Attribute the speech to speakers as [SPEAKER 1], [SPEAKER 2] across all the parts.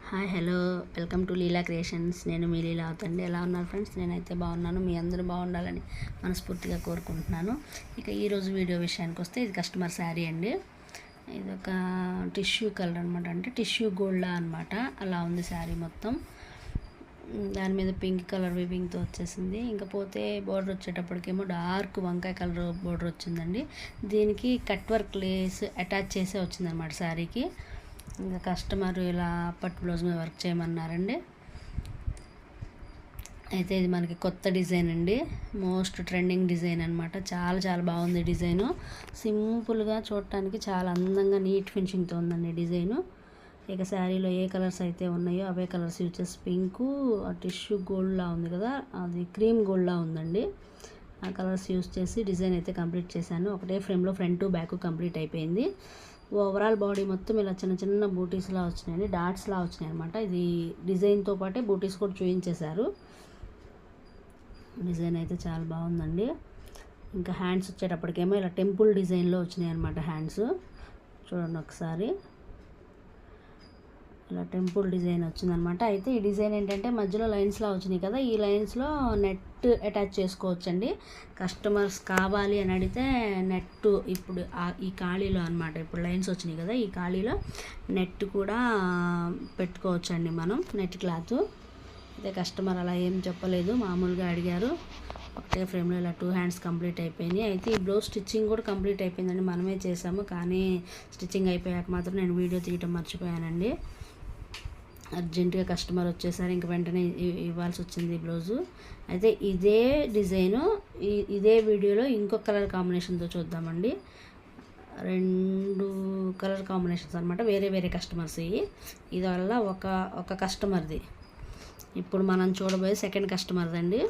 [SPEAKER 1] Hi hello welcome to Leela creations. నేను మీ లీలా అవుతండి. ఎలా ఉన్నారు ఫ్రెండ్స్? నేనైతే బాగున్నాను. మీ అందరూ బాగుండాలని మనస్ఫూర్తిగా కోరుకుంటున్నాను. ఇక ఈరోజు వీడియో విషయానికి వస్తే ఇది కస్టమర్ శారీ అండి. ఇది ఒక టిష్యూ కలర్ అనమాట, అంటే టిష్యూ గోల్డ్ అనమాట. అలా ఉంది శారీ మొత్తం. దాని మీద పింక్ కలర్ వివింగ్తో వచ్చేసింది. ఇంకా పోతే బోర్డర్ వచ్చేటప్పటికేమో డార్క్ వంకాయ కలర్ బోర్డర్ వచ్చిందండి. దీనికి కట్ వర్క్ లేస్ అటాచ్ చేసే వచ్చిందనమాట శారీకి. ఇంకా కస్టమర్ ఇలా పట్టు బ్లౌజ్ మీద వర్క్ చేయమన్నారండి. అయితే ఇది మనకి కొత్త డిజైన్ అండి, మోస్ట్ ట్రెండింగ్ డిజైన్ అనమాట. చాలా చాలా బాగుంది డిజైను. సింపుల్గా చూడటానికి చాలా అందంగా నీట్ ఫినిషింగ్తో ఉందండి డిజైను. ఇక శారీలో ఏ కలర్స్ అయితే ఉన్నాయో అవే కలర్స్ యూజ్ చేసి పింకు, టిష్యూ గోల్డ్లా ఉంది కదా, అది క్రీమ్ గోల్డ్లా ఉందండి. ఆ కలర్స్ యూజ్ చేసి డిజైన్ అయితే కంప్లీట్ చేశాను. ఒకటే ఫ్రేమ్లో ఫ్రంట్ బ్యాక్ కంప్లీట్ అయిపోయింది. ఓవరాల్ బాడీ మొత్తం ఇలా చిన్న చిన్న బూటీస్లా వచ్చినాయండి, డాట్స్లా వచ్చినాయి అనమాట. ఇది డిజైన్తో పాటే బూటీస్ కూడా చూపించేశారు. డిజైన్ అయితే చాలా బాగుందండి. ఇంకా హ్యాండ్స్ వచ్చేటప్పటికేమో ఇలా టెంపుల్ డిజైన్లో వచ్చినాయి అనమాట. హ్యాండ్స్ చూడండి ఒకసారి, ఇలా టెంపుల్ డిజైన్ వచ్చిందనమాట. అయితే ఈ డిజైన్ ఏంటంటే మధ్యలో లైన్స్లా వచ్చినాయి కదా, ఈ లైన్స్లో నెట్ అటాచ్ చేసుకోవచ్చండి. కస్టమర్స్ కావాలి అని అడిగితే నెట్ ఇప్పుడు ఈ ఖాళీలో అనమాట, ఇప్పుడు లైన్స్ వచ్చినాయి కదా, ఈ ఖాళీలో నెట్ కూడా పెట్టుకోవచ్చండి మనం, నెట్ క్లాత్. అయితే కస్టమర్ అలా ఏం చెప్పలేదు, మామూలుగా అడిగారు. ఒకటే ఫ్రేమ్లో ఇలా 2 హ్యాండ్స్ కంప్లీట్ అయిపోయినాయి. అయితే ఈ బ్లౌజ్ స్టిచ్చింగ్ కూడా కంప్లీట్ అయిపోయిందండి, మనమే చేసాము. కానీ స్టిచ్చింగ్ అయిపోయాక మాత్రం నేను వీడియో తీయటం మర్చిపోయానండి. అర్జెంటుగా కస్టమర్ వచ్చేసరి ఇంక వెంటనే ఇవ్వాల్సి వచ్చింది బ్లౌజు. అయితే ఇదే డిజైను ఇదే వీడియోలో ఇంకొక కలర్ కాంబినేషన్తో చూద్దామండి. 2 కలర్ కాంబినేషన్స్ అనమాట, వేరే వేరే కస్టమర్స్. ఇది వల్ల ఒక కస్టమర్ది. ఇప్పుడు మనం చూడబోయే సెకండ్ కస్టమర్ది అండి.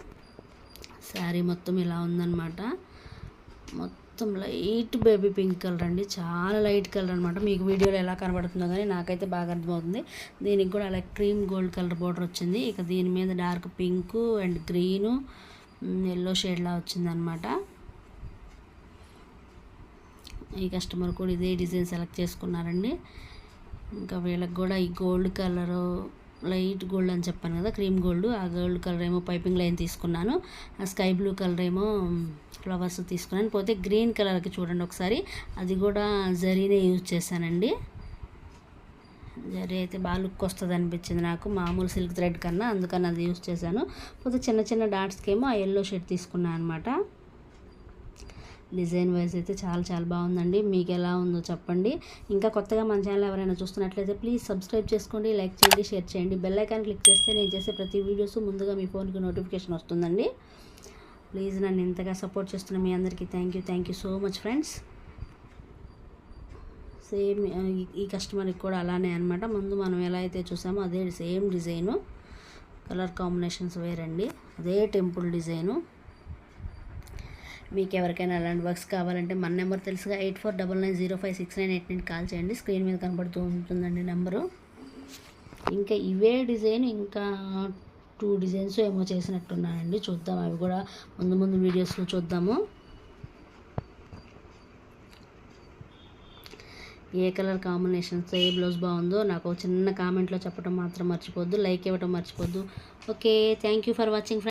[SPEAKER 1] శారీ మొత్తం ఇలా ఉందన్నమాట. మొత్తం లైట్ బేబీ పింక్ కలర్ అండి, చాలా లైట్ కలర్ అనమాట. మీకు వీడియోలో ఎలా కనబడుతుందో కానీ నాకైతే బాగా అర్థమవుతుంది. దీనికి కూడా అలా క్రీమ్ గోల్డ్ కలర్ బోర్డర్ వచ్చింది. ఇక దీని మీద dark pink and green, yellow షేడ్లా వచ్చిందనమాట. ఈ కస్టమర్ కూడా ఇదే డిజైన్ సెలెక్ట్ చేసుకున్నారండి. ఇంకా వీళ్ళకి కూడా ఈ గోల్డ్ కలరు, లైట్ గోల్డ్ అని చెప్పాను కదా, క్రీమ్ గోల్డ్, ఆ గోల్డ్ కలర్ ఏమో పైపింగ్ లైన్ తీసుకున్నాను. ఆ స్కై బ్లూ కలర్ ఏమో ఫ్లవర్స్ తీసుకున్నాను. పోతే గ్రీన్ కలర్కి చూడండి ఒకసారి, అది కూడా జరీనే యూజ్ చేశానండి. జరీ అయితే బాగా లుక్ వస్తుంది అనిపించింది నాకు, మామూలు సిల్క్ థ్రెడ్ కన్నా, అందుకని అది యూజ్ చేశాను. పోతే చిన్న చిన్న డాట్స్కి ఏమో ఆ ఎల్లో షేడ్ తీసుకున్నాను అనమాట. డిజైన్ వైజ్ అయితే చాలా చాలా బాగుందండి. మీకు ఎలా ఉందో చెప్పండి. ఇంకా కొత్తగా మన ఛానల్ ఎవరైనా చూస్తున్నట్లయితే ప్లీజ్ సబ్స్క్రైబ్ చేసుకోండి, లైక్ చేయండి, షేర్ చేయండి. బెల్ ఐకాన్ క్లిక్ చేస్తే నేను చేసే ప్రతి వీడియోస్ ముందుగా మీ ఫోన్కి నోటిఫికేషన్ వస్తుందండి. ప్లీజ్ నన్ను ఇంతగా సపోర్ట్ చేస్తున్న మీ అందరికీ thank you so much friends. Same ఈ కస్టమర్కి కూడా అలానే అనమాట. ముందు మనం ఎలా అయితే చూసామో అదే సేమ్ డిజైను, కలర్ కాంబినేషన్స్ వేరండి, అదే టెంపుల్ డిజైను. మీకు ఎవరికైనా అలాంటి వర్క్స్ కావాలంటే మన నెంబర్ తెలుసుగా, 8499056989 కాల్ చేయండి. స్క్రీన్ మీద కనబడుతూ ఉంటుందండి నెంబరు. ఇంకా ఇవే డిజైన్ ఇంకా 2 డిజైన్స్ ఏమో చేసినట్టున్నానండి, చూద్దాం. అవి కూడా ముందు వీడియోస్లో చూద్దాము. ఏ కలర్ కాంబినేషన్స్, ఏ బ్లౌజ్ బాగుందో నాకు చిన్న కామెంట్లో చెప్పడం మాత్రం మర్చిపోద్దు, లైక్ ఇవ్వడం మర్చిపోద్దు. Okay, thank you for watching friends.